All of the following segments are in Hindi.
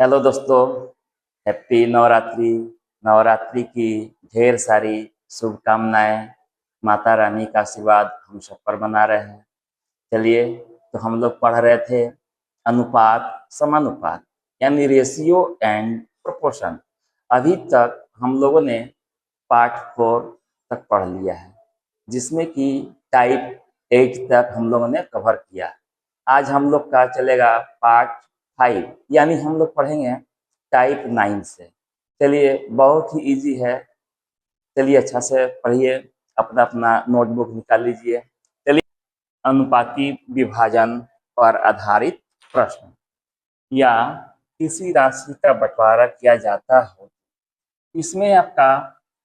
हेलो दोस्तों। हैप्पी नवरात्रि। नवरात्रि की ढेर सारी शुभकामनाएं। माता रानी का आशीर्वाद हम सब पर बना रहे हैं। चलिए, तो हम लोग पढ़ रहे थे अनुपात समानुपात, यानी रेशियो एंड प्रोपोर्शन। अभी तक हम लोगों ने पार्ट 4 तक पढ़ लिया है, जिसमें कि टाइप 8 तक हम लोगों ने कवर किया। आज हम लोग का चलेगा पार्ट 5, यानी हम लोग पढ़ेंगे टाइप 9 से। चलिए, बहुत ही इजी है। चलिए, अच्छा से पढ़िए, अपना अपना नोटबुक निकाल लीजिए। चलिए, अनुपाती विभाजन पर आधारित प्रश्न, या किसी राशि का बंटवारा किया जाता हो। इसमें आपका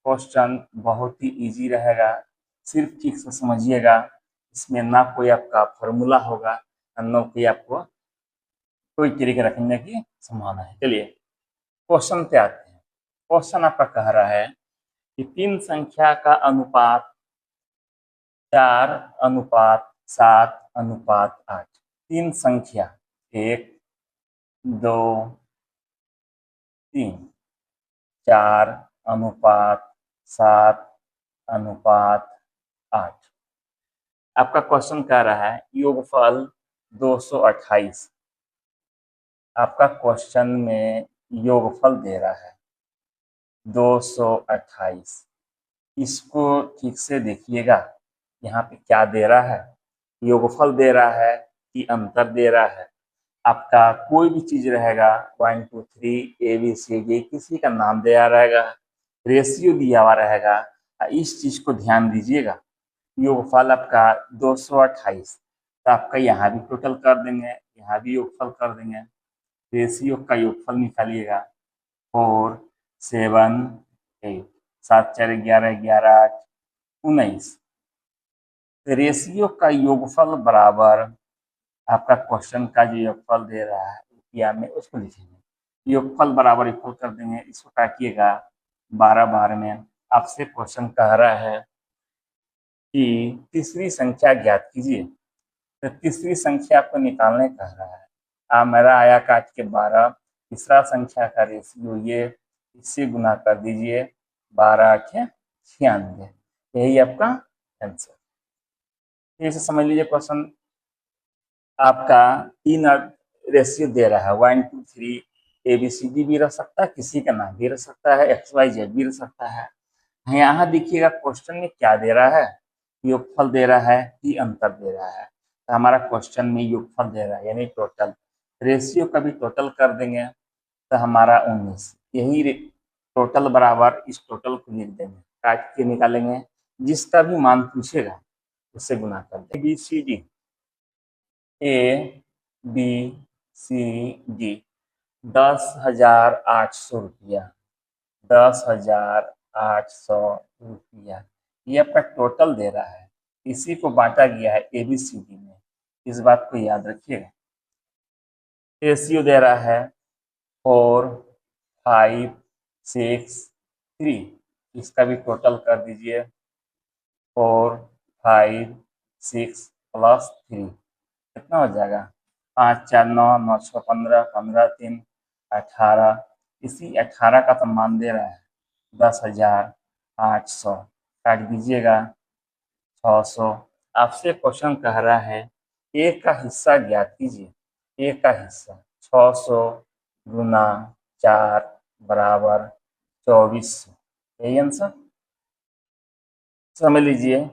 क्वेश्चन बहुत ही इजी रहेगा, सिर्फ ठीक से समझिएगा। इसमें ना कोई आपका फॉर्मूला होगा, ना कोई आपको कोई तरीके रखने की संभावना है। चलिए, क्वेश्चन पे आते हैं। क्वेश्चन आपका कह रहा है कि तीन संख्या का अनुपात 4:7:8। तीन संख्या 1, 2, 3, 4:7:8। आपका क्वेश्चन कह रहा है योगफल 228। आपका क्वेश्चन में योगफल दे रहा है 228। इसको ठीक से देखिएगा, यहाँ पे क्या दे रहा है, योगफल दे रहा है कि अंतर दे रहा है। आपका कोई भी चीज रहेगा 1 2 3 ABCD, किसी का नाम दिया रहेगा, रेशियो दिया हुआ रहेगा। इस चीज को ध्यान दीजिएगा। योगफल आपका 228, तो आपका यहाँ भी टोटल कर देंगे, यहाँ भी योगफल कर देंगे। रेशियो का योगफल निकालिएगा 4 7 8, 7 4 11 11 8 19। रेशियो का योगफल बराबर आपका क्वेश्चन का जो योगफल दे रहा है रुपया में, उसको लिखेंगे। योगफल बराबर इक्वल कर देंगे, इसको काटिएगा 12 बार में। आपसे क्वेश्चन कह रहा है कि तीसरी संख्या ज्ञात कीजिए। तो तीसरी संख्या आपको निकालने कह रहा है। मेरा आया काट के 12, तीसरा संख्या का रेशियो ये, इससे गुना कर दीजिए, 12 8 96। यही आपका आंसर। इसे समझ लीजिए क्वेश्चन। आपका तीन रेशियो दे रहा है 1 2 3 ABCD भी रह सकता है, किसी का नाम भी रह सकता है, XYZ भी रह सकता है। यहाँ देखिएगा क्वेश्चन में क्या दे रहा है, योगफल दे रहा है कि अंतर दे रहा है। तो हमारा क्वेश्चन में योगफल दे रहा है, यानी टोटल। रेशियो का भी टोटल कर देंगे तो हमारा 19। यही टोटल बराबर इस टोटल को लिख देंगे, काट के निकालेंगे। जिसका भी मान पूछेगा उससे गुना कर देंगे। ABCD ABCD 10,800 रुपया, 10,800 रुपया, ये आपका टोटल दे रहा है। इसी को बांटा गया है ABCD में, इस बात को याद रखिएगा। रेशियो दे रहा है 4 5 6 3, इसका भी टोटल कर दीजिए। 4 5 6 प्लस 3 कितना हो जाएगा, 5 4 9 9 6 15 15 3 18। इसी 18 का तो मान दे रहा है 10,800, काट दीजिएगा 600। आपसे क्वेश्चन कह रहा है ए का हिस्सा ज्ञात कीजिए। ए का हिस्सा 600 गुना 4 बराबर 2400। यही आंसर। समझ लीजिए,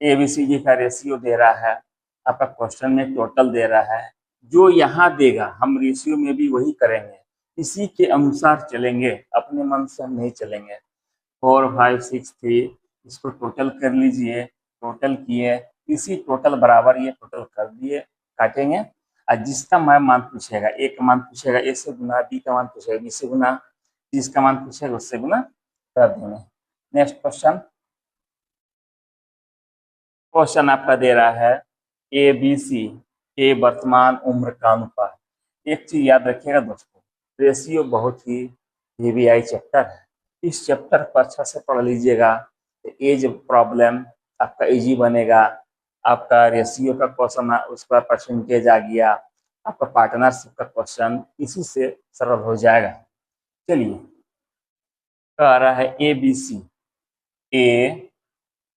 ABCD का रेशियो दे रहा है, आपका क्वेश्चन में टोटल दे रहा है। जो यहाँ देगा हम रेशियो में भी वही करेंगे, इसी के अनुसार चलेंगे, अपने मन से हम नहीं चलेंगे। 4 5 6 3, इसको टोटल कर लीजिए। टोटल किए, इसी टोटल बराबर ये टोटल कर दिए, काटेंगे। और जिसका मान पूछेगा, ए का मान पूछेगा ए से गुना, बी का मान पूछेगा बी से गुना, जिसका मान पूछेगा उससे गुना कर देंगे। Next question. क्वेश्चन आपका दे रहा है ABC के वर्तमान उम्र का अनुपात। एक चीज याद रखिएगा दोस्तों, रेशियो बहुत ही VBI चैप्टर है। इस चैप्टर को अच्छा से पढ़ लीजिएगा तो एज प्रॉब्लम आपका इजी बनेगा। आपका रेशियो का क्वेश्चन उसका परसेंटेज आ गया, आपका पार्टनरशिप का क्वेश्चन इसी से सरल हो जाएगा। चलिए, कह रहा है A B C, A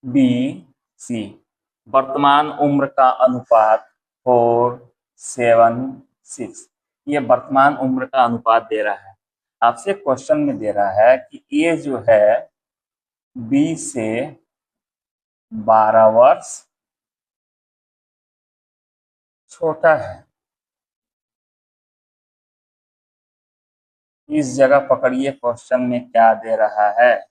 B C वर्तमान उम्र का अनुपात 4:7:6। ये वर्तमान उम्र का अनुपात दे रहा है। आपसे क्वेश्चन में दे रहा है कि ए जो है बी से 12 वर्ष छोटा है। इस जगह पकड़िए, क्वेश्चन में क्या दे रहा है।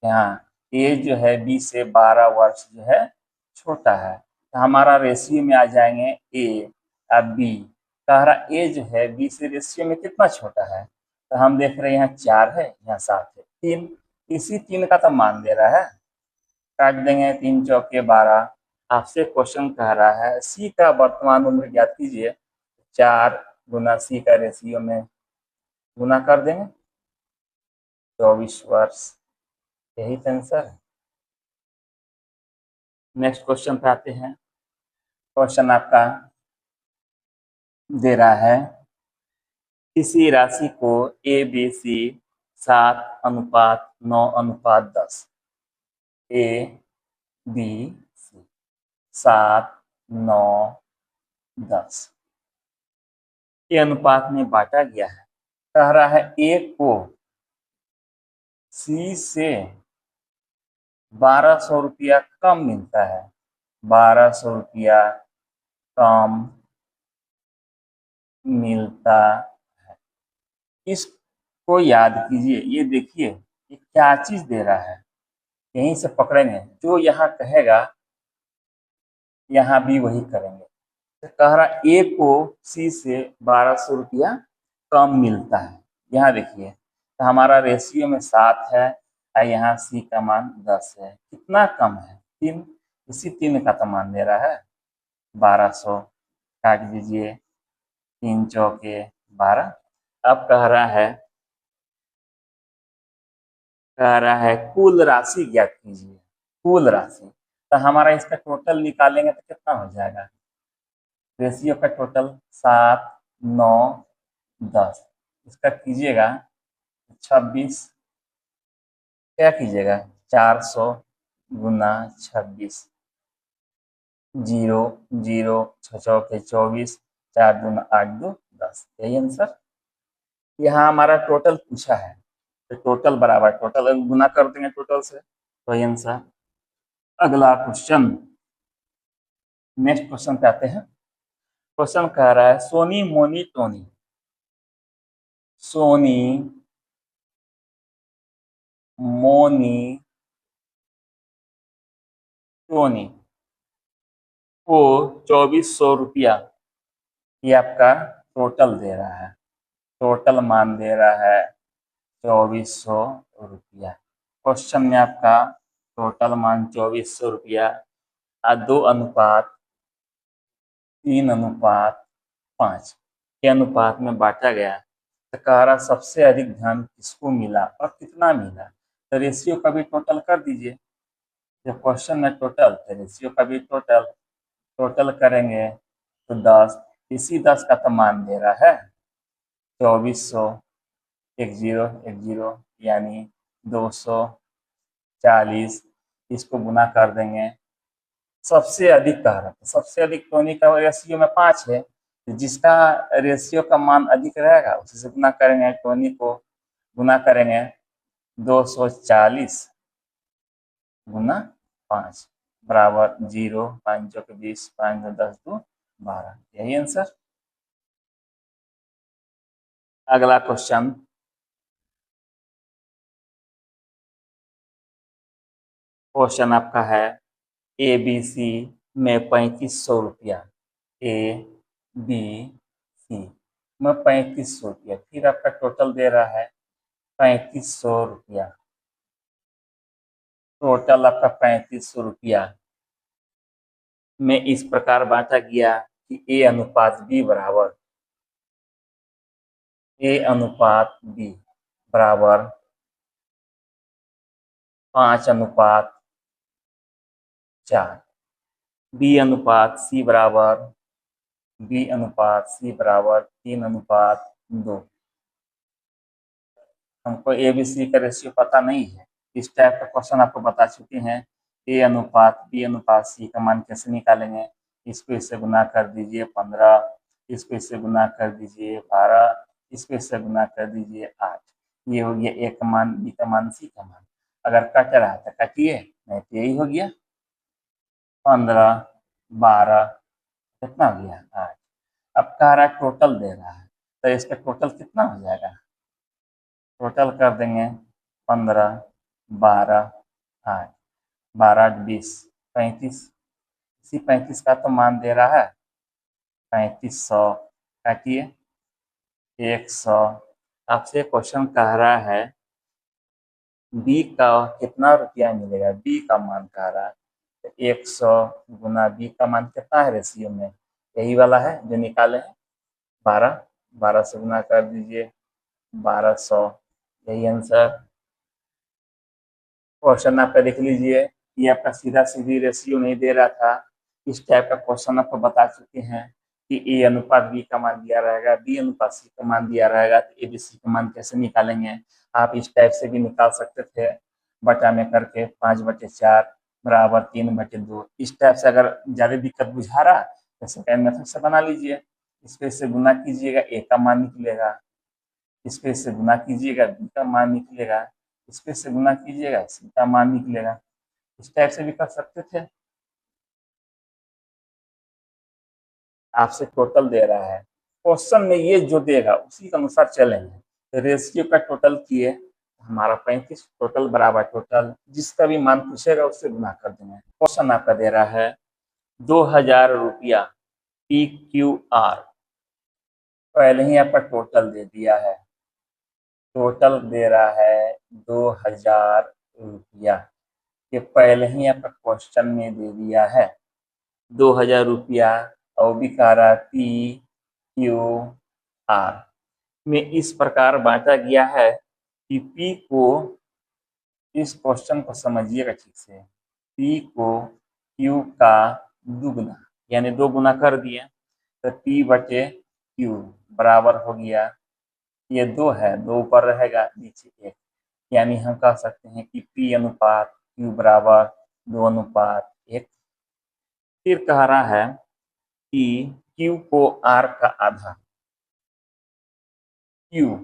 यहाँ ए जो है बी से 12 वर्ष जो है छोटा है, तो हमारा रेशियो में आ जाएंगे ए और बी। कह रहा ए जो है बी से रेशियो में कितना छोटा है, तो हम देख रहे हैं यहाँ 4 है, यहाँ 7 है, 3। इसी 3 का तो मान दे रहा है, काट देंगे, 3 चौके 12। आपसे क्वेश्चन कह रहा है सी का वर्तमान उम्र ज्ञात कीजिए। 4 गुना सी का रेशियो में गुना कर देंगे, 24 वर्ष। यही तो आंसर है। नेक्स्ट क्वेश्चन पे आते हैं। क्वेश्चन आपका दे रहा है किसी राशि को A B C 7:9:10, A B C 7:9:10 के अनुपात में बांटा गया है। कह रहा है ए को सी से 1200 रुपया कम मिलता है, 1200 रुपया कम मिलता है। इसको याद कीजिए। ये देखिए ये क्या चीज दे रहा है, यहीं से पकड़ेंगे। जो यहाँ कहेगा यहाँ भी वही करेंगे। तो कह रहा ए को सी से 1200 रुपया कम मिलता है। यहाँ देखिए, तो हमारा रेशियो में 7 है और यहाँ सी का मान 10 है। कितना कम है? 3। इसी 3 का तो मान दे रहा है 1200। काट दीजिए, 3 चौके 12। अब कह रहा है कुल राशि ज्ञात कीजिए। कुल राशि, तो हमारा इसका टोटल निकालेंगे तो कितना हो जाएगा? रेशियो का टोटल 7:9:10। इसका कीजिएगा 26, क्या कीजिएगा 400 गुना 26, 0 0 6 चौके 24, 4 दूना 8 2 10। यही आंसर। यहाँ हमारा टोटल पूछा है, तो टोटल बराबर टोटल गुना कर देंगे टोटल से, तो यही आंसर। अगला क्वेश्चन, नेक्स्ट क्वेश्चन पे आते हैं। क्वेश्चन कह रहा है सोनी मोनी टोनी, सोनी मोनी टोनी को 2400 रुपया, ये आपका टोटल दे रहा है। टोटल मान दे रहा है 2400 रुपया। क्वेश्चन में आपका टोटल मान 2400 रुपया 2:3:5 के अनुपात में बांटा गया। तो कह रहा सबसे अधिक धन किसको मिला और कितना मिला। तो रेशियो का भी टोटल कर दीजिए। जब क्वेश्चन में टोटल, तो रेशियो का भी टोटल करेंगे तो 10। इसी 10 का तो मान दे रहा है 2400, 10 यानी 240। इसको गुना कर देंगे। सबसे अधिक कह रहा था, सबसे अधिक टोनी का रेशियो में 5 है, जिसका रेशियो का मान अधिक रहेगा उसी से गुना करेंगे। टोनी को गुना करेंगे 240 गुना 5 बराबर 0, 5 चौके 20, 5 10 2 12। यही आंसर। अगला क्वेश्चन, क्वेश्चन आपका है ए बी सी में 3500 रुपया, ए बी सी में 3500 रुपया, फिर आपका टोटल दे रहा है 3500 रुपया। टोटल आपका 3500 रुपया में इस प्रकार बांटा गया कि ए अनुपात बी बराबर, ए अनुपात बी बराबर 5:4, बी अनुपात सी बराबर बी अनुपात सी बराबर 3:2। हमको ए बी सी का रेशियो पता नहीं है, इस टाइप का क्वेश्चन आपको बता चुके हैं। ए अनुपात बी अनुपात सी का मान कैसे निकालेंगे, इसको इससे गुना कर दीजिए 15, इसको इससे गुना कर दीजिए 12, इसको इससे गुना कर दीजिए 8। ये हो गया ए का मान, बी का मान, सी का मान। अगर कट रहा तो कटिए, नहीं तो यही हो गया 15, 12, कितना हो गया 8। अब कह रहा है टोटल दे रहा है, तो इसका टोटल कितना हो जाएगा, टोटल कर देंगे 15, 12, 8, 12, 20, 35। इसी 35 का तो मान दे रहा है 3500, काटिए 100। आपसे क्वेश्चन कह रहा है बी का कितना रुपया मिलेगा, बी का मान कह रहा है, तो 100 गुना बी का मान कितना है रेशियो में, यही वाला है जो निकाले हैं 12, 12 से गुना कर दीजिए 1200, यही आंसर। क्वेश्चन आपका देख लीजिए, ये आपका सीधा सीधी रेशियो नहीं दे रहा था, इस टाइप का क्वेश्चन आपको बता चुके हैं कि ए अनुपात बी का मान दिया रहेगा, बी अनुपात सी का मान दिया रहेगा, तो ए बी सी का मान कैसे निकालेंगे। आप इस टाइप से भी निकाल सकते थे, बटा में करके 5/4 बराबर 3/2। इस टाइप से अगर ज़्यादा दिक्कत बुझा रहा तो सेकेंड मेथड से बना लीजिए, इस पे से गुना कीजिएगा ए का मान निकलेगा, इस पे से गुना कीजिएगा बी का मान निकलेगा, इस पे से गुना कीजिएगा सी का मान निकलेगा। इस टाइप से भी कर सकते थे। आपसे टोटल दे रहा है, क्वेश्चन में ये जो देगा उसी के अनुसार चलेंगे। तो रेशियो का टोटल किए, हमारा 35 टोटल बराबर टोटल, जिसका भी मान पूछेगा उससे गुना कर देंगे। क्वेश्चन आपका दे रहा है 2000 रुपया PQR, पहले ही आपका टोटल दे दिया है, टोटल दे रहा है 2000 रुपया, ये पहले ही आपका क्वेश्चन में दे दिया है 2000 रुपया, और भी कह रहा है PQR में इस प्रकार बांटा गया है कि P को, इस क्वेश्चन को समझिएगा ठीक से, P को Q का दुगुना यानी 2 गुना कर दिए, तो P/Q बराबर हो गया, ये 2 है, 2 ऊपर रहेगा नीचे 1, यानी हम कह सकते हैं कि P अनुपात Q बराबर 2:1। फिर कह रहा है कि Q को R का आधा, Q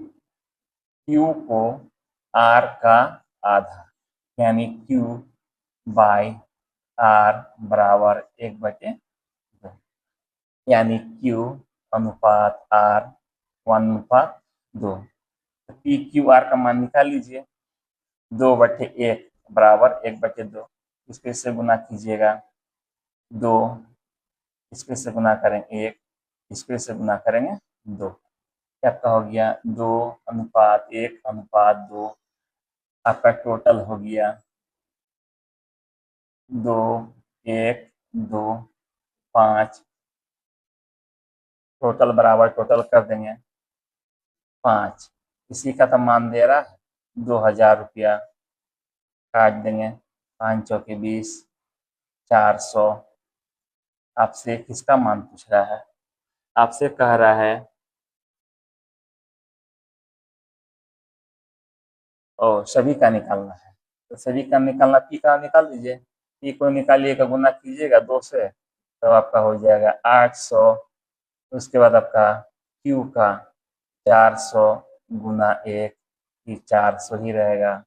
को R का आधा, यानी Q/R बराबर 1/2, यानी Q अनुपात R 1:2। तो PQR का मान निकाल लीजिए, 2/1 बराबर 1/2, इस पे से गुना कीजिएगा 2, इस पे से गुना करेंगे 1, इस पे से गुना करेंगे 2, आपका हो गया 2:1:2, आपका टोटल हो गया 2, 1, 2, 5, टोटल बराबर टोटल कर देंगे 5, इसी का तो मान दे रहा है 2000 रुपया, काट देंगे 5 चौके 20, 400। आपसे किसका मान पूछ रहा है, आपसे कह रहा है और सभी का निकालना है, तो सभी का निकालना, पी का निकाल दीजिए, पी को निकालिएगा, गुना कीजिएगा 2 से, तो आपका हो जाएगा 800। उसके बाद आपका क्यू का 400 गुना 1, 400 ही रहेगा,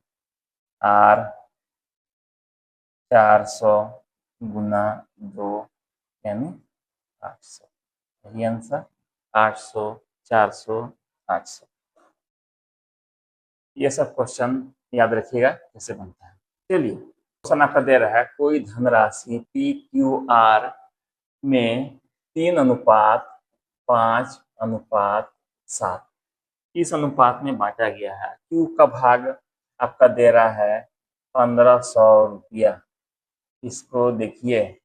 आर 400 गुना 2 यानी 800, यही आंसर 800, 400, 800। ये सब क्वेश्चन याद रखिएगा कैसे बनता है। चलिए, क्वेश्चन आपका दे रहा है कोई धनराशि PQR में 3:5:7 इस अनुपात में बांटा गया है। Q का भाग आपका दे रहा है 1500 रुपया। इसको देखिए,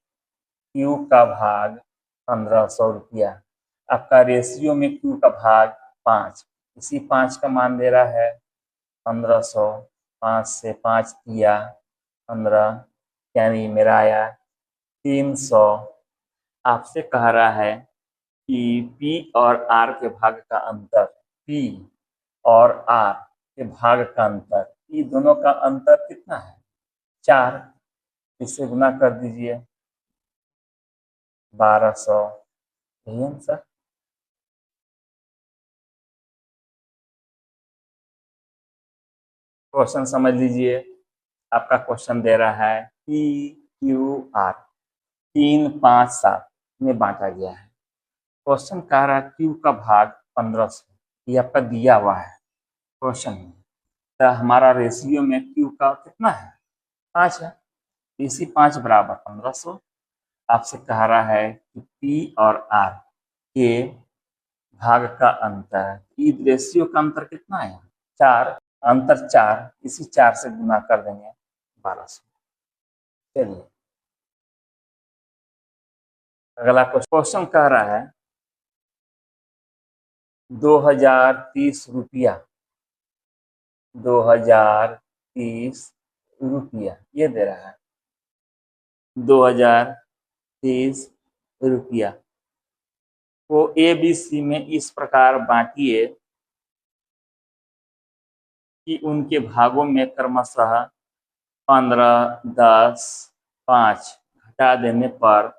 Q का भाग 1500 रुपया, आपका रेशियो में Q का भाग 5, इसी 5 का मान दे रहा है 1500, 5 से 5 दिया 15, यानी मेरा आया 300। आपसे कह रहा है कि P और R के भाग का अंतर, P और R के भाग का अंतर, ये दोनों का अंतर कितना है? 4। इससे गुना कर दीजिए 1200, यही आंसर। क्वेश्चन समझ लीजिए, आपका क्वेश्चन दे रहा है PQR 357 में बांटा गया है। क्वेश्चन कह रहा है Q का भाग 1500, ये आपका दिया हुआ है क्वेश्चन में। तो हमारा रेशियो में Q का कितना है? 5 है। इसी 5 बराबर 1500। आपसे कह रहा है कि P और R के भाग का अंतर, ई रेशियो का अंतर कितना है? 4, अंतर 4, इसी 4 से गुना कर देंगे 1200। चलिए अगला क्वेश्चन कह रहा है 2030 रुपया, 2030 रुपया ये दे रहा है। 2030 रुपया को ABC में इस प्रकार बांटिए कि उनके भागों में क्रमशः 15, 10, 5 घटा देने पर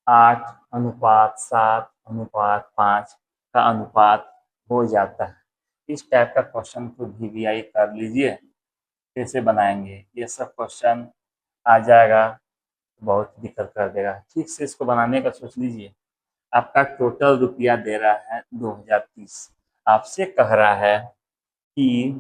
8:7:5 का अनुपात हो जाता है। इस टाइप का क्वेश्चन को VVI कर लीजिए। कैसे बनाएंगे? ये सब क्वेश्चन आ जाएगा, बहुत दिक्कत कर देगा। ठीक से इसको बनाने का सोच लीजिए। आपका टोटल रुपया दे रहा है 2030। आपसे कह रहा है कि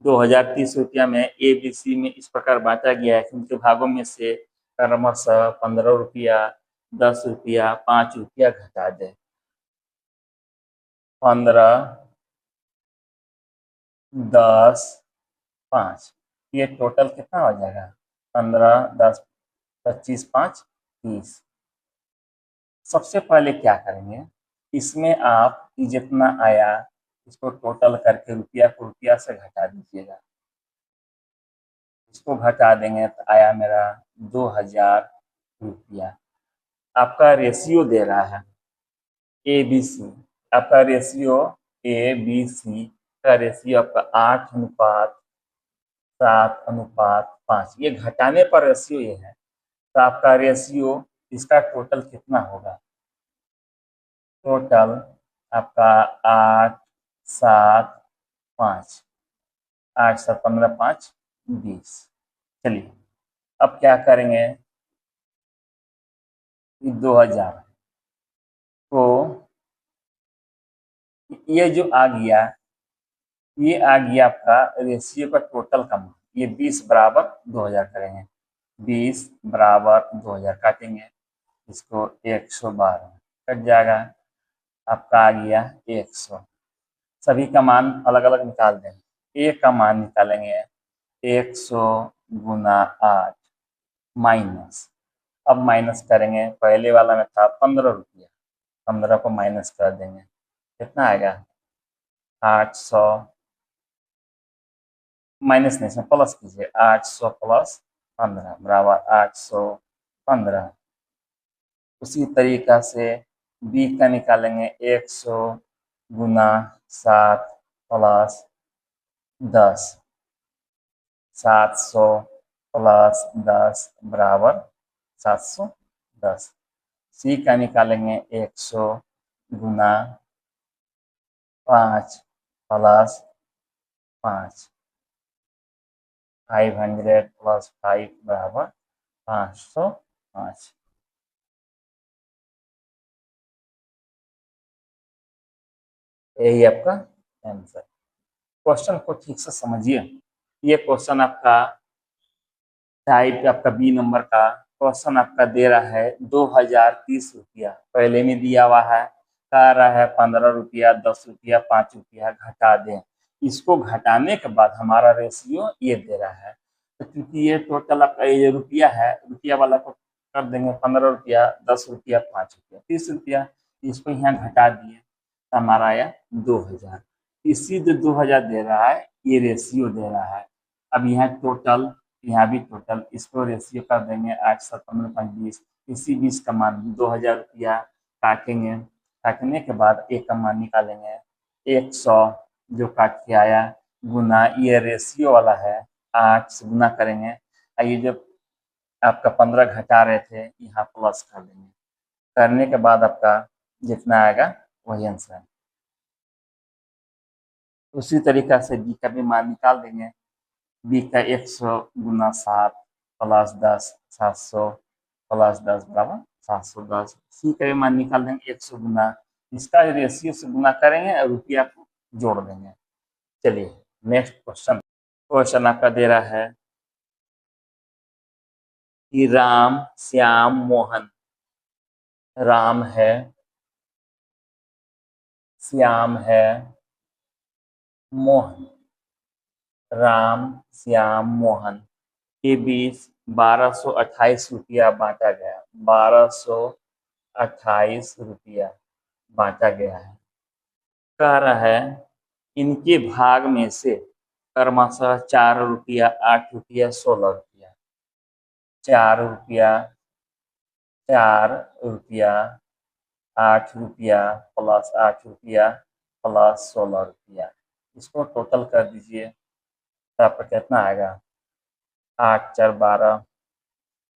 2030 रुपया में ABC में इस प्रकार बांटा गया है कि उनके भागों में से क्रमशः 15 रुपया, 10 रुपया, 5 रुपया घटा दे। 15, 10, 5, ये टोटल कितना हो जाएगा? 15, 10, 25, 5, 30। सबसे पहले क्या करेंगे, इसमें आप जितना आया इसको टोटल करके रुपया को रुपया से घटा दीजिएगा। इसको घटा देंगे तो आया मेरा 2000 रुपया। आपका रेशियो दे रहा है ABC, आपका रेशियो ABC का रेशियो आपका 8:7:5, ये घटाने पर रेशियो ये है। तो आपका रेशियो इसका टोटल कितना होगा? टोटल आपका 8:7:5, 8:7:15:5 20। चलिए अब क्या करेंगे, 2000 को ये जो आ गया, ये आ गया आपका रेशियो का टोटल का मान। ये 20 बराबर 2000 करेंगे, 20 बराबर 2000 काटेंगे, इसको 112 कट जाएगा, आपका आ गया 100। सभी का मान अलग अलग निकाल देंगे। ए का मान निकालेंगे 100 गुना 8 माइनस, अब माइनस करेंगे, पहले वाला में था 15 रुपया, 15 को माइनस कर देंगे, कितना आएगा? 800 माइनस नहीं, इसमें प्लस कीजिए, 800 प्लस 15 बराबर 815। उसी तरीका से बी का निकालेंगे, 100 गुना 7 प्लस 10, 700 प्लस 10 बराबर 710। सी का निकालेंगे 100 गुना 5 प्लस 5, 500 प्लस 5 बराबर 505। यही आपका आंसर। क्वेश्चन को ठीक से समझिए। ये क्वेश्चन आपका टाइप आपका बी नंबर का क्वेश्चन आपका दे रहा है 2030 रुपया, पहले में दिया हुआ है, कह रहा है 15 रुपया, 10 रुपया, 5 रुपया घटा दें। इसको घटाने के बाद हमारा रेशियो ये दे रहा है। तो क्योंकि ये टोटल आपका ये रुपया है, रुपया वाला को कर देंगे 15 रुपया, 10 रुपया, 5 रुपया, 30 रुपया, इसको यहाँ घटा दिए तो हमारा आया 2000। इसी जो 2000 दे रहा है ये रेशियो दे रहा है। अब यहाँ टोटल, यहाँ भी टोटल, इसको रेशियो कर देंगे 8, 7, 15, 5, 20। इसी 20 का मान 2000 रुपया काटेंगे, काटने के बाद एक का मान निकालेंगे 100 जो काट के आया गुना ये रेशियो वाला है 8 से गुना करेंगे। ये जो आपका 15 घटा रहे थे यहाँ प्लस कर देंगे, करने के बाद आपका जितना आएगा वही आंसर। उसी तरीका से बी का भी मान निकाल देंगे। बी का 100 गुना 7 प्लस 10 700 प्लस 10 बराबर 710। सी का भी मान निकाल देंगे 100 गुना, इसका रेशियो से गुना करेंगे और रुपया को जोड़ देंगे। चलिए नेक्स्ट क्वेश्चन आपका दे रहा है कि राम श्याम मोहन, राम है, श्याम है, मोहन, राम श्याम मोहन के बीच 1228 रुपया बांटा गया। 1228 रुपया बांटा गया है। कह रहा है इनके भाग में से क्रमशः 4 रुपया 8 रुपया 16 रुपया, 4 रुपया 8 रुपया प्लस 8 रुपया प्लस 16 रुपया, इसको टोटल कर दीजिए तो आपका कितना आएगा 8 4 12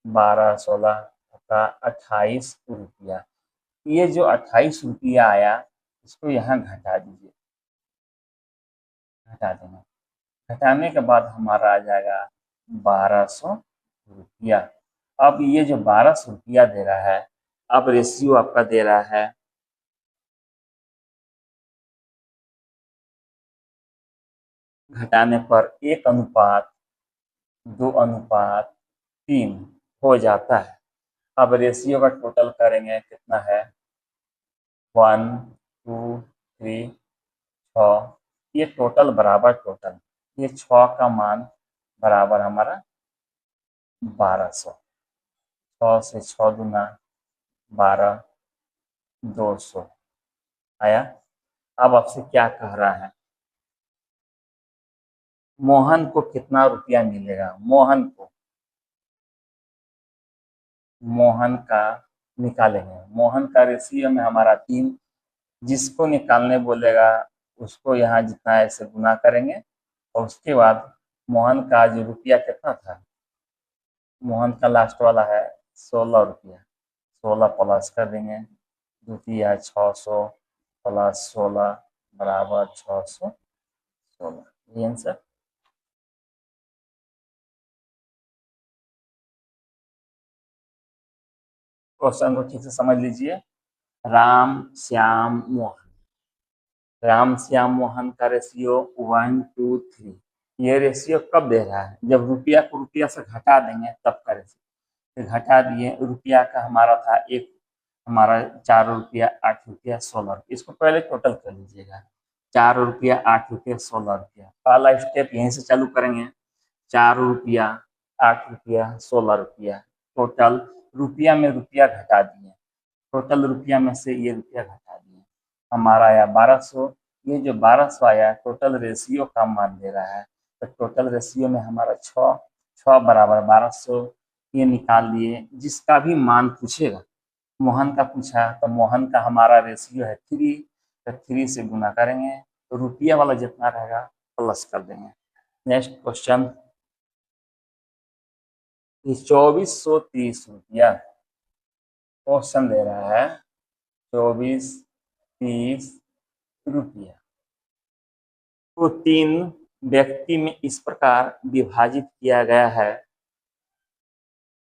12 16 आपका 28 रुपया। ये जो 28 रुपया आया इसको यहाँ घटा दीजिए, घटा देना, घटाने के बाद हमारा आ जाएगा 1200 रुपया। अब ये जो 1200 रुपया दे रहा है, अब रेशियो आपका दे रहा है घटाने पर 1:2:3 हो जाता है। अब रेशियो का टोटल करेंगे कितना है 1 2 3 6, ये टोटल बराबर टोटल, ये 6 का मान बराबर हमारा 1200, 6 से 6 गुना 12 200 आया। अब आपसे क्या कह रहा है मोहन को कितना रुपया मिलेगा। मोहन का निकालेंगे, मोहन का रेशियो में हमारा 3, जिसको निकालने बोलेगा उसको यहाँ जितना है ऐसे गुना करेंगे और उसके बाद मोहन का जो रुपया कितना था, मोहन का लास्ट वाला है 16 रुपया, 16 प्लस कर देंगे, द्वितीय 600 प्लस 16 बराबर 616, ये आंसर। क्वेश्चन को ठीक से समझ लीजिए। राम श्याम मोहन, राम श्याम मोहन का रेशियो 1 2 3, ये रेशियो कब दे रहा है जब रुपया को रुपया से घटा देंगे तब का रेशियो। घटा दिए, रुपया का हमारा था एक, हमारा 4 रुपया 8 रुपया 16, इसको पहले टोटल कर लीजिएगा 4 रुपया 8 रुपया 16 रुपया। पहला स्टेप यहीं से चालू करेंगे, 4 रुपया 8 रुपया 16 रुपया, टोटल रुपया में रुपया घटा दिए, टोटल रुपया में से ये रुपया घटा दिए, हमारा आया 1200। ये जो 1200 आया टोटल रेशियो का मान दे रहा है, तो टोटल रेशियो में हमारा 6 बराबर 1200 ये निकाल दिए। जिसका भी मान पूछेगा, मोहन का पूछा तो मोहन का हमारा रेशियो है 3, तो 3 से गुना करेंगे तो रुपया वाला जितना रहेगा प्लस कर देंगे। नेक्स्ट क्वेश्चन, 2430 रुपया क्वेश्चन दे रहा है 2430 रुपया को 3 व्यक्ति में इस प्रकार विभाजित किया गया है।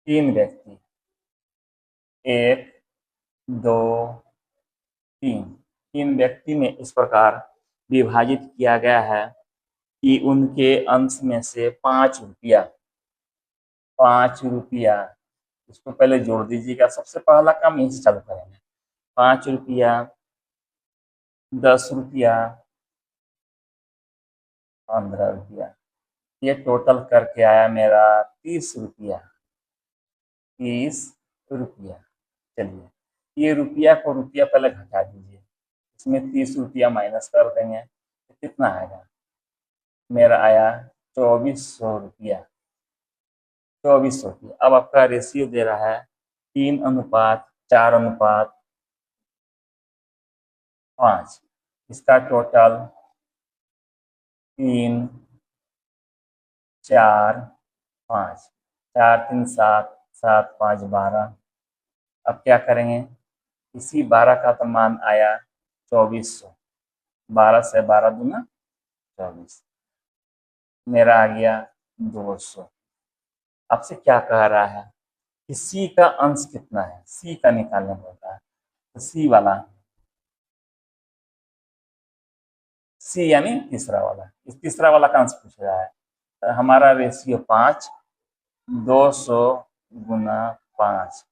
3 व्यक्ति 1 2 3, 3 व्यक्ति में इस प्रकार विभाजित किया गया है कि उनके अंश में से 5 रुपया, इसको पहले जोड़ दीजिएगा। सबसे पहला काम यहीं से चालू करेंगे, 5 रुपया 10 रुपया 15 रुपया, ये टोटल करके आया मेरा 30 रुपया। 30 रुपया, चलिए ये रुपया को रुपया पहले घटा दीजिए, इसमें 30 रुपया माइनस कर देंगे तो कितना आएगा, मेरा आया 2400 रुपया। 2400 रुपया। अब आपका रेशियो दे रहा है 3:4:, 5, इसका टोटल 3 4 5, 4 3 7, 7 5 12। अब क्या करेंगे, इसी 12 का तो मान आया 2400, 12 से 12 दूना 24, मेरा आ गया 200। आपसे क्या कह रहा है कि सी का अंश कितना है, सी का निकालने होता है, तो सी वाला, सी यानी तीसरा वाला, इस तीसरा वाला का अंश पूछ रहा है। तो हमारा रेशियो 5, 200 गुना 5,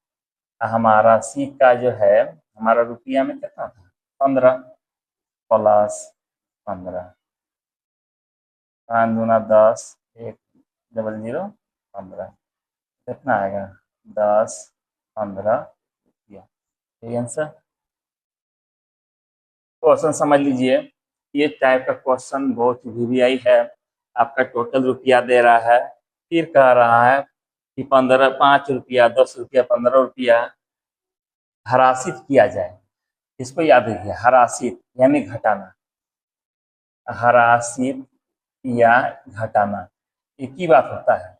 हमारा सी का जो है, हमारा रुपया में कितना था, 15 प्लस 15, 5 दूना 10, 1 डबल 0 15, कितना आएगा 10 15 रुपया। ठीक आंसर। क्वेश्चन समझ लीजिए, ये टाइप का क्वेश्चन बहुत वीवीआई है। आपका टोटल रुपया दे रहा है, फिर कह रहा है कि 15 5 रुपया 10 रुपया 15 रुपया हराशित किया जाए। इसको याद रखिए, हराशित यानी घटाना, हराशित या घटाना एक ही बात होता है।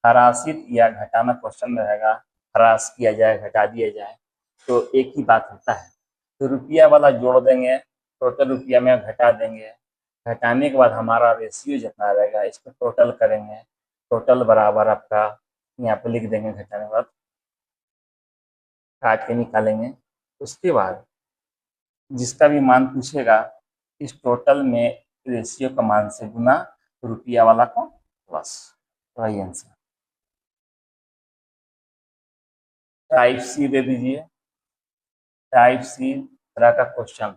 हराशित या घटाना क्वेश्चन रहेगा, हरास किया जाए घटा दिया जाए तो एक ही बात होता है। तो रुपया वाला जोड़ देंगे, टोटल रुपया में घटा देंगे, घटाने के बाद हमारा रेशियो जितना रहेगा इसको टोटल करेंगे, टोटल बराबर आपका यहाँ पे लिख देंगे, घटाने के बाद काट के निकालेंगे। उसके बाद जिसका भी मान पूछेगा इस टोटल में रेशियो का मान से गुना, रुपया वाला को प्लस, वही आंसर। टाइप सी दे दीजिए, टाइप सी तरह का क्वेश्चन,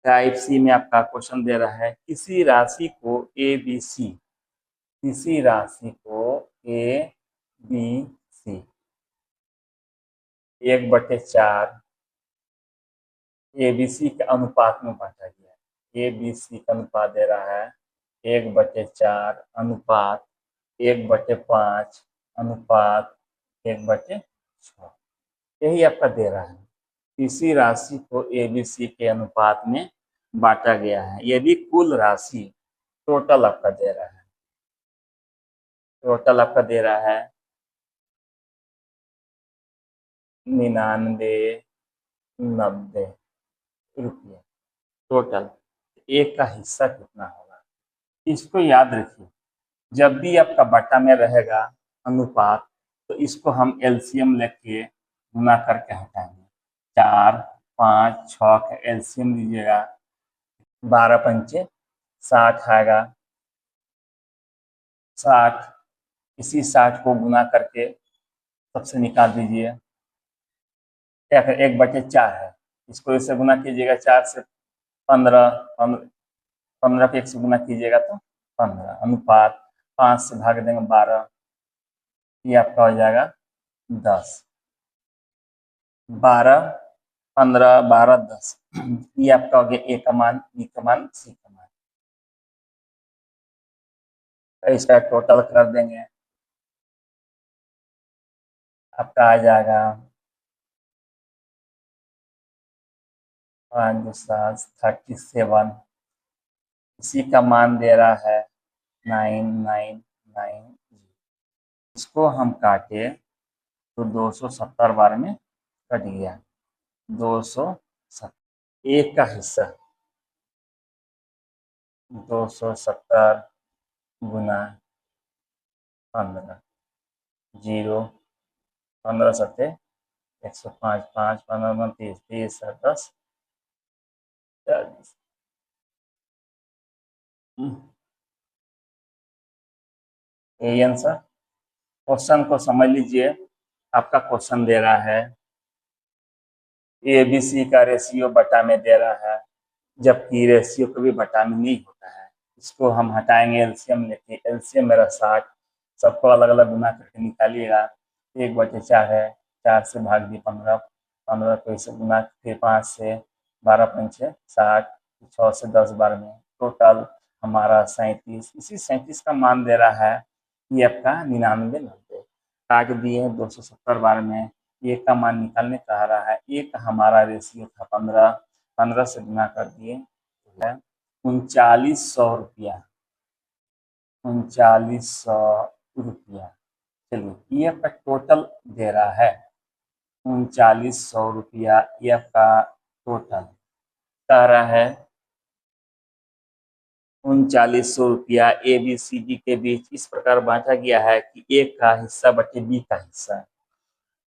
टाइप सी में आपका क्वेश्चन दे रहा है किसी राशि को ए बी सी, किसी राशि को A B C 1/4 A B C के अनुपात में बांटा गया है। ए बी सी का अनुपात दे रहा है 1/4 अनुपात 1/5 अनुपात 1/6, यही आपका दे रहा है। किसी राशि को ए बी सी के अनुपात में बांटा गया है, यदि कुल राशि टोटल आपका दे रहा है, टोटल आपका दे रहा है 99 90 रुपये टोटल, एक का हिस्सा कितना होगा, इसको याद रखिए। जब भी आपका बटा में रहेगा अनुपात तो इसको हम एलसीएम लेके गुना करके हटाएंगे। 4 5 6 का एलसीएम लीजिएगा, 12 पंचे 60 आएगा, 60, इसी 60 को गुना करके सबसे निकाल दीजिए, क्या फिर 1/4 है, इसको इससे गुना कीजिएगा 4 से 15, 15 को 1 से गुना कीजिएगा तो 15 अनुपात 5 से भाग देंगे 12, ये आपका हो जाएगा 10, 12 15 12 10, ये आपका हो गया ए का मान, बी का मान, सी का मान। तो इसका टोटल कर देंगे, आपका आ जाएगा 37, इसी का मान दे रहा है 9990। इसको हम काटे तो 270 बार में कट गया, 270, एक का हिस्सा 270 गुना 15, 0, 15 सत्ते 105, 5 15 30, 30 10 40। यही आंसर। क्वेश्चन को समझ लीजिए, आपका क्वेश्चन दे रहा है ए बी सी का रेशियो बटा में दे रहा है, जबकि रेशियो कभी बटा में नहीं होता है। इसको हम हटाएंगे, एलसीएम लेके, एलसीएम मेरा 60, सबको अलग अलग गुना करके निकालिएगा, 1/4 है, 4 से भाग दी 15, 15 को इसे गुना, फिर 5 से 12 पंचे 60, 6 से 10 बार में, टोटल हमारा 37, इसी 37 का मान दे रहा है ये आपका 99 90, काट दिए 270 बार में, ए का मान निकालने कह रहा है। ए का हमारा रेशियो था 15, 15 से गुना कर दिए, 3900 रुपया, 3900 रुपया। चलिए ये आपका टोटल दे रहा है 3900 रुपया, ये आपका टोटल कह रहा है। 3900 रुपया ए बी सी डी के बीच इस प्रकार बांटा गया है कि ए का हिस्सा बटे बी का हिस्सा,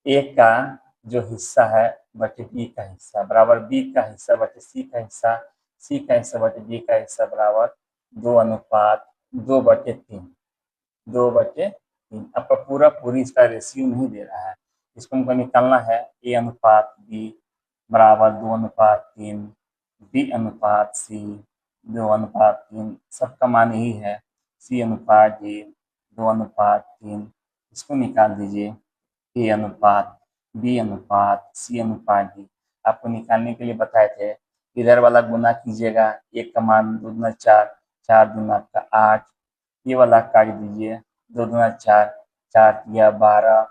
ए का जो हिस्सा है बटे बी का हिस्सा बराबर बी का हिस्सा बटे सी का हिस्सा, सी का हिस्सा बटे डी का हिस्सा बराबर 2:2/3, 2/3। आपका पूरी इसका रेशियो नहीं दे रहा है, इसको हमको निकालना है। ए अनुपात बी बराबर 2:3, बी अनुपात सी 2:3, सबका मान ही है। सी अनुपात डी 2:3, इसको निकाल दीजिए। ए अनुपात बी अनुपात सी अनुपात डी आपको निकालने के लिए बताए थे। इधर वाला गुना कीजिएगा, एक का मान 2 दूना 4, 4 दूना आपका 8, ये वाला काट दीजिए, 2 दूना 4, 4 तिया 12,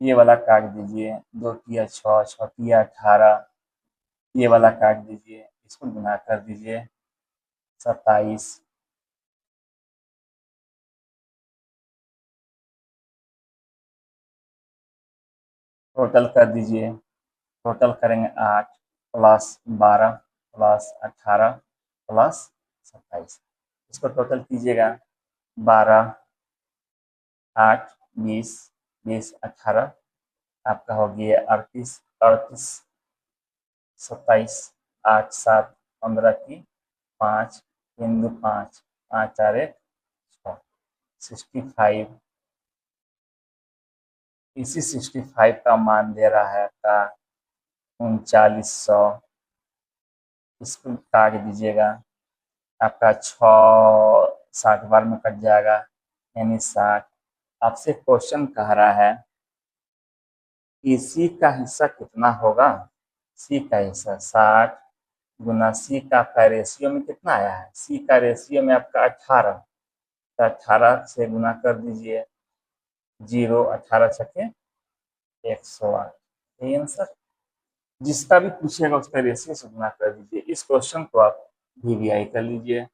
ये वाला काट दीजिए, 2 तिया 6, 6 तिया 18, ये वाला काट दीजिए, इसको गुना कर दीजिए 27, टोटल कर दीजिए। टोटल करेंगे 8 प्लस 12 प्लस 18 प्लस 27, इसको टोटल कीजिएगा। 12 8 20 20 18 आपका हो गया 38, 38 27 8 7 15 की 5 3 2 5 5 4 1 6, 65। इसी 65 का मान दे रहा है आपका 3900, इसको काट दीजिएगा, आपका 6 60 बार में कट जाएगा यानी 60। आपसे क्वेश्चन कह रहा है कि सी का हिस्सा कितना होगा। सी का हिस्सा 60 गुना सी का आपका रेशियो में कितना आया है, सी का रेशियो में आपका 18, तो 18 से गुना कर दीजिए, 0 18 छके 108, यही आंसर। जिसका भी पूछेगा उसका रेशियो से गुना कर दीजिए। इस क्वेश्चन को आप वीवीआई कर लीजिए,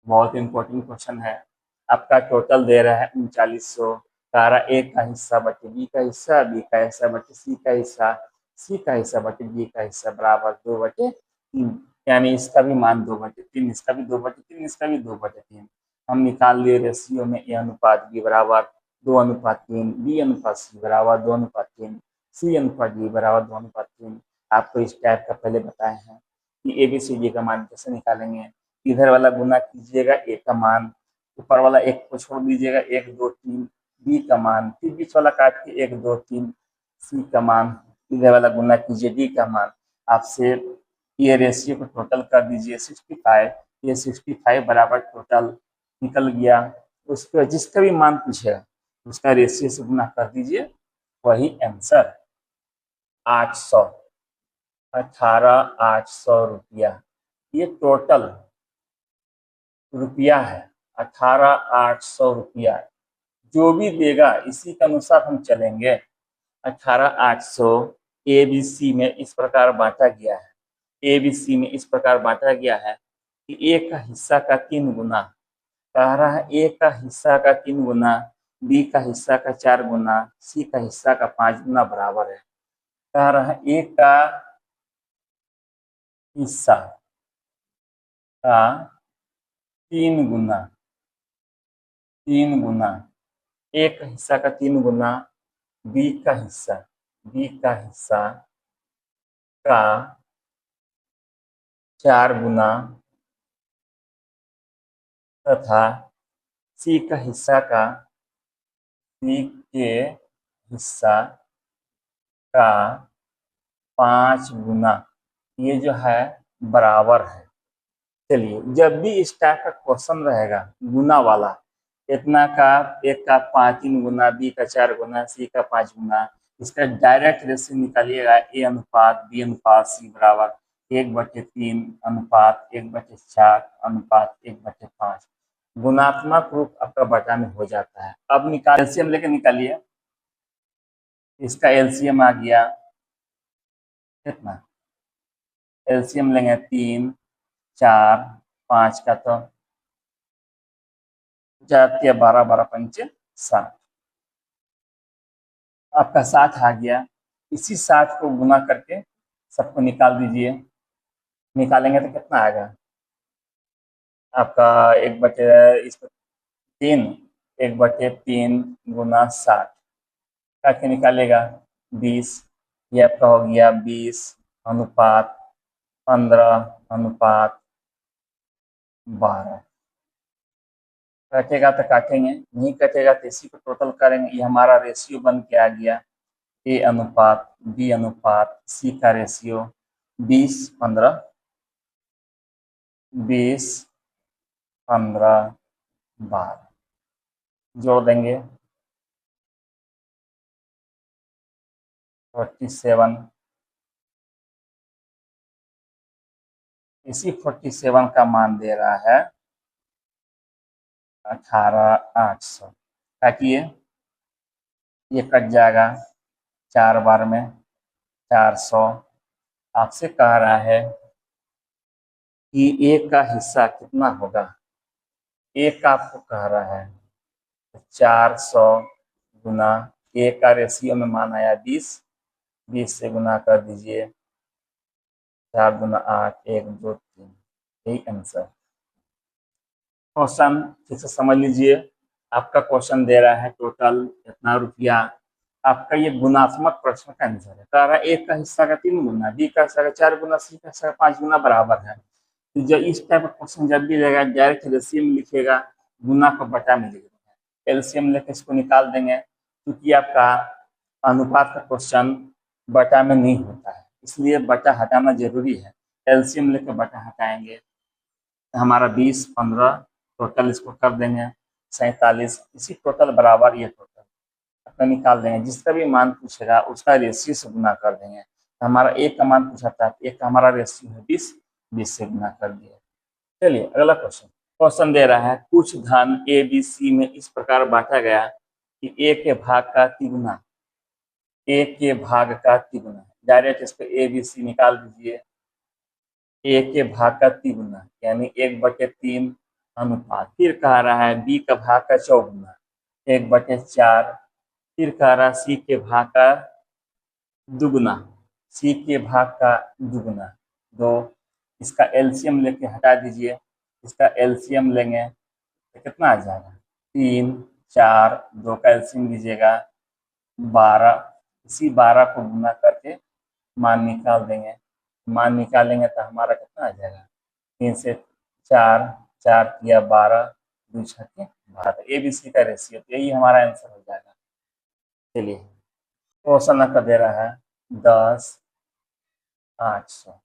बहुत इंपॉर्टेंट क्वेश्चन है। आपका टोटल दे रहा है 3900, सारा ए का हिस्सा बटे बी का हिस्सा, बी का हिस्सा बटे सी का हिस्सा, सी का हिस्सा बटे डी का हिस्सा बराबर 2/3, यानी इसका भी मान 2/3, इसका भी 2/3, इसका भी 2/3। हम निकाल लिए रेशियो में ए अनुपात बी बराबर 2:3, बी अनुपात सी बराबर 2:3, सी अनुपात डी बराबर 2:3। आपको इस टाइप का पहले बताए हैं कि ए बी सी डी का मान कैसे निकालेंगे। इधर वाला गुना कीजिएगा, ए का मान ऊपर वाला एक को छोड़ दीजिएगा, 1 2 3, बी का मान फिर बीच वाला काट के 1 2 3, सी का मान, इधर वाला गुना कीजिए, डी का मान। आपसे ये रेशियो को टोटल कर दीजिए 65, ये 65 बराबर टोटल निकल गया। उसके जिसका भी मान पूछेगा उसका रेशियो से गुना कर दीजिए, वही आंसर 800, 18,800 रुपया। ये टोटल रुपया है, 18,800 रुपया। जो भी देगा इसी के अनुसार हम चलेंगे। 18,800 ए बी सी में इस प्रकार बांटा गया है, ए बी सी में इस प्रकार बांटा गया है कि ए का हिस्सा का 3 गुना, कह रहा है ए का हिस्सा का 3 गुना, बी का हिस्सा का 4 गुना, सी का हिस्सा का 5 गुना बराबर है। कह रहा है ए का हिस्सा का 3 गुना, 3 गुना, ए का हिस्सा का 3 गुना, बी का हिस्सा का 4 गुना तथा सी के हिस्सा का 5 गुना, ये जो है बराबर है। चलिए जब भी इस टाइप का क्वेश्चन रहेगा गुना वाला, इतना का एक का 3 गुना, बी का 4 गुना, सी का 5 गुना, इसका डायरेक्ट रेशियो निकालिएगा। ए अनुपात बी अनुपात सी बराबर 1/3 अनुपात 1/4 अनुपात 1/5। गुणात्मक रूप आपका बटा में हो जाता है। अब निकाल एलसीएम लेके निकालिए। इसका एलसीएम आ गया कितना, एलसीएम लेंगे 3 4 5 का, तो 4 12 12 पंचे 60, आपका 60 आ गया। इसी 60 को गुना करके सबको निकाल दीजिए, निकालेंगे तो कितना आएगा आपका, 1/3 इस 3, 1/3 गुना 60 करके निकालेगा 20, ये आपका हो गया 20 अनुपात 15 अनुपात 12। कटेगा तो काटेंगे, नहीं कटेगा तो इसी को टोटल करेंगे, ये हमारा रेशियो बन के आ गया ए अनुपात बी अनुपात सी का रेशियो 20 15 20 15 12 जोड़ देंगे 47, इसी 47 का मान दे रहा है 18,800। ताकि ये कट जाएगा 4 बार में 400। आपसे कह रहा है कि एक का हिस्सा कितना होगा, एक का आपको कह रहा है 400 गुना एक का रेशियो में मान आया 20, 20 से गुना कर दीजिए 4 गुना 8 1 2 3, यही आंसर। क्वेश्चन फिर से समझ लीजिए, आपका क्वेश्चन दे रहा है टोटल इतना रुपया, आपका ये गुणात्मक प्रश्न का आंसर है। कह रहा है एक का हिस्सा का 3 गुना, बी का हिस्सा का 4 गुना, सी का हिस्सा का 5 गुना बराबर है। तो जो इस टाइप का क्वेश्चन जब भी रहेगा डायरेक्ट रेशियो में लिखेगा, गुना को बटा में लिख देंगे, एलसीएम लेकर इसको निकाल देंगे, क्योंकि आपका अनुपात का क्वेश्चन बटा में नहीं होता है, इसलिए बटा हटाना जरूरी है। एलसीएम लेकर बटा हटाएंगे तो हमारा 20 15 टोटल इसको कर देंगे 47, इसी टोटल बराबर ये टोटल अपना निकाल देंगे। जिसका भी मान पूछेगा उसका रेशियो से गुना कर देंगे। तो हमारा एक का मान पूछा था, एक का हमारा रेशियो है 20, 20 से गुना कर दिया। चलिए अगला क्वेश्चन, क्वेश्चन दे रहा है कुछ धन ए बी सी में इस प्रकार बांटा गया कि ए के भाग का तिगुना, ए के भाग का तिगुना। डायरेक्ट इस पे ए बी सी निकाल दीजिए, ए के भाग का तिगुना यानी 1/3 अनुपात। फिर कह रहा है बी का भाग का चौगुना 1/4। फिर कह रहा है सी के भाग का दुगुना, सी के भाग का दुगुना 2। इसका एलसीएम लेके हटा दीजिए, इसका एलसीएम लेंगे तो कितना आ जाएगा 3 4, 2 का एलसीएम लीजिएगा 12। इसी 12 को गुना करके मान निकाल देंगे, मान निकालेंगे तो हमारा कितना आ जाएगा 3 से 4, 4 या 12 2 6 12, ए बी सी का रेशियो, तो यही हमारा आंसर हो जाएगा। चलिए क्वेश्चन आपका दे रहा है 10,800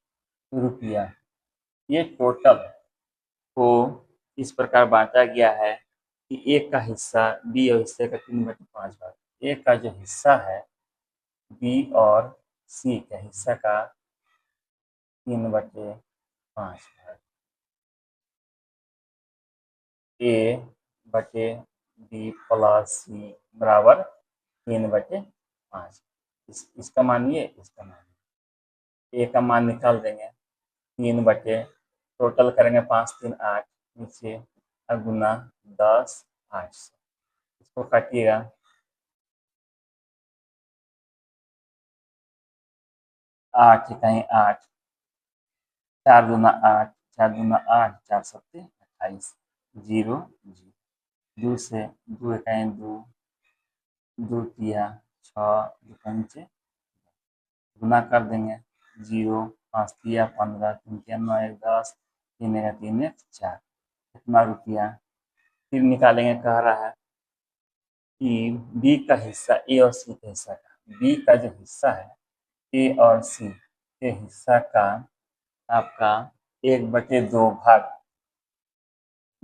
रुपया। ये टोटल को इस प्रकार बांटा गया है कि एक का हिस्सा बी और हिस्से का 3/5 भाग, एक का जो हिस्सा है बी और सी के हिस्सा का 3/5 भाग, ए बटे बी प्लस सी बराबर 3/5। इसका मान ये, इसका मान ए का मान निकाल देंगे 3 बटे टोटल करेंगे 5 3 8 नीचे गुना 10 800, इसको काटिएगा 8 कहीं 8, 4 दूना 8, 4 दूना 8, 4 सत्ते 28, 0 0, 2 से 2 कहीं 2, 2 तिया 6, 2 पंचे गुना कर देंगे 0, 5 तिया 15, 3 तिया 9 1 10, 3 1 3 1 4, कितना रुपया। फिर निकालेंगे, कह रहा है कि बी का हिस्सा ए और सी के हिस्सा का, बी का जो हिस्सा है ए और सी के हिस्सा का आपका 1/2 भाग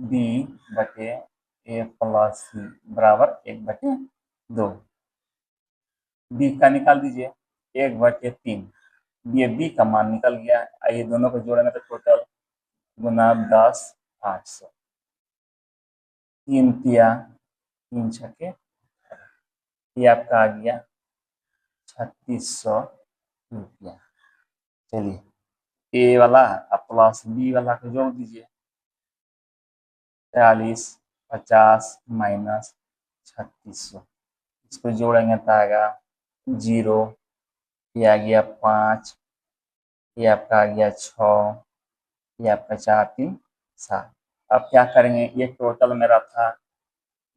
बी बटे ए प्लस सी बराबर 1/2। बी का निकाल दीजिए 1/3, ये बी का मान निकल गया। आइए दोनों को जोड़ेंगे तो टोटल गुना 10 800, 3 तिया 3 छके, ये आपका आ गया 3600 रुपया। चलिए ए वाला अब प्लस बी वाला को जोड़ दीजिए। 43, 50 माइनस 3600, इसको जोड़ेंगे तो आएगा 0, ये आ गया 5, ये आपका आ गया 6, ये आपका 4 3 7। अब क्या करेंगे, ये टोटल मेरा था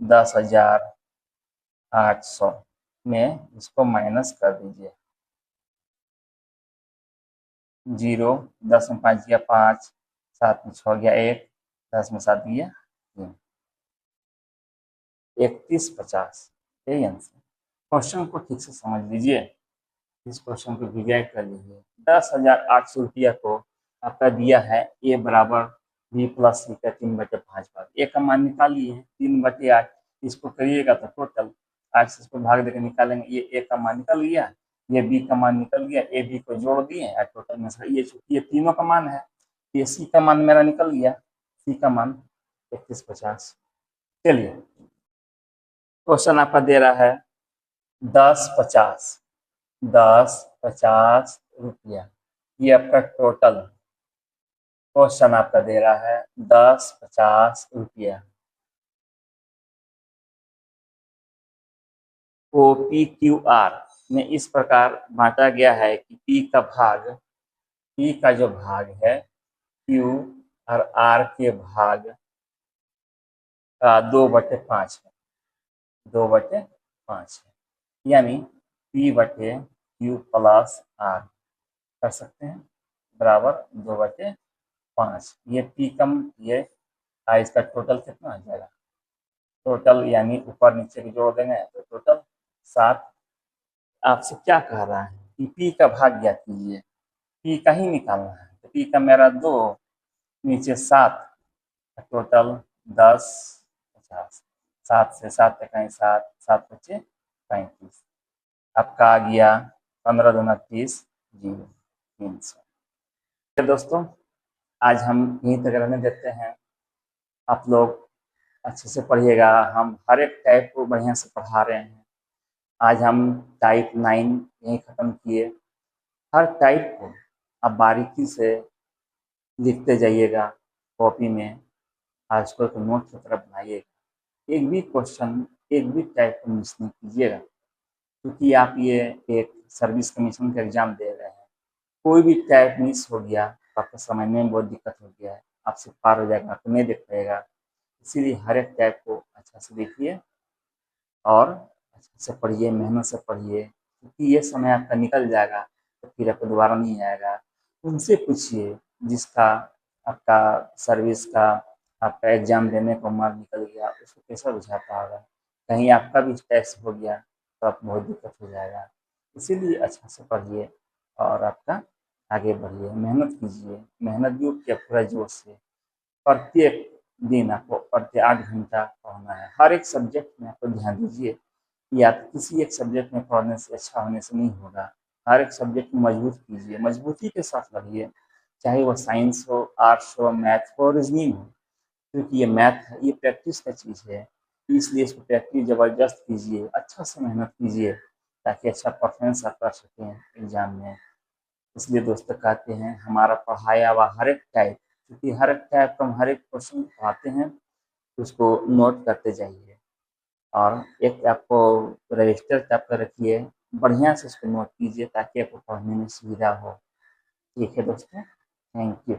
10,800 में, इसको माइनस कर दीजिए। 0, 10 में 5 गया 5, 7 में 6 गया 1, 10 में 7 गया 3, 3150। यही आंसर। क्वेश्चन को ठीक से समझ लीजिए, इस क्वेश्चन को विवेक कर लीजिए। 10,800 रुपया को आपका दिया है ए बराबर बी प्लस सी का 3/5 भाग। ए का मान निकालिए 3/8, इसको करिएगा तो टोटल 8 से इसको भाग देकर निकालेंगे। ये ए का मान निकल गया, ये बी का मान निकल गया, ए बी को जोड़ दिए और टोटल में ये तीनों का मान है, ये सी का मान मेरा निकल गया, सी का मान 3150। चलिए क्वेश्चन आपका दे रहा है 1050 रुपया, ये आपका टोटल क्वेश्चन आपका दे रहा है 1050 रुपया। OPQR में इस प्रकार बांटा गया है कि P का जो भाग है Q और R के भाग का 2/5 है, 2/5 है, यानी P/Q प्लस R कर सकते हैं बराबर 2/5। ये P कम ये इसका टोटल कितना आ जाएगा, टोटल यानी ऊपर नीचे की जोड़ देंगे तो टोटल 7। आपसे क्या कह रहा है कि P का भाग ज्ञात कीजिए, P का ही निकालना है, तो P का मेरा 2, नीचे 7, टोटल 10 50, 7 से 7 तक 7, 7 बचे 35, आपका आ गया 15 दूना 30, 300। दोस्तों आज हम यहीं तक रहने देते हैं, आप लोग अच्छे से पढ़िएगा, हम हर एक टाइप को बढ़िया से पढ़ा रहे हैं। आज हम टाइप 9 यहीं ख़त्म किए। हर टाइप को आप बारीकी से लिखते जाइएगा कॉपी में, आजकल के नोट की तरफ बनाइएगा। एक भी क्वेश्चन, एक भी टाइप को मिस नहीं कीजिएगा, क्योंकि आप ये एक सर्विस कमीशन का एग्ज़ाम दे रहे हैं। कोई भी टाइप मिस हो गया तो आपको समझने में बहुत दिक्कत हो गया है, आपसे पार हो जाएगा, आपको नहीं देख पाएगा। इसीलिए हर एक टाइप को अच्छा से देखिए और अच्छे से पढ़िए, मेहनत से पढ़िए, क्योंकि ये समय आपका निकल जाएगा तो फिर आपको दोबारा नहीं आएगा। उनसे पूछिए जिसका आपका सर्विस का आपका एग्ज़ाम देने का उम्र निकल गया, उसको कैसा बुझाता होगा। कहीं आपका भी टेस्ट हो गया तो आपको बहुत दिक्कत हो जाएगा। इसीलिए अच्छा से पढ़िए और आपका आगे बढ़िए, मेहनत कीजिए, मेहनत भी किया पूरा जोश से। प्रत्येक दिन आपको प्रत्येक 8 घंटा पढ़ना है। हर एक सब्जेक्ट में आपको ध्यान दीजिए, या किसी एक सब्जेक्ट में पढ़ने से अच्छा होने से नहीं होगा। हर एक सब्जेक्ट में मजबूत कीजिए, मजबूती के साथ पढ़िए, चाहे वो साइंस हो, आर्ट्स हो, मैथ हो, रीजनिंग हो, क्योंकि ये मैथ है, ये प्रैक्टिस का चीज़ है, इसलिए इसको प्रैक्टिस ज़बरदस्त कीजिए, अच्छा से मेहनत कीजिए ताकि अच्छा परफॉर्मेंस आप कर सकें एग्ज़ाम में। इसलिए दोस्तों कहते हैं हमारा पढ़ाया हुआ हर एक टाइप, क्योंकि हर एक टाइप का हम हर एक क्वेश्चन पढ़ाते हैं, उसको नोट करते जाइए और एक आपको रजिस्टर टाइप का रखिए, बढ़िया से उसको नोट कीजिए ताकि आपको पढ़ने में सुविधा हो। ठीक है दोस्तों, थैंक यू।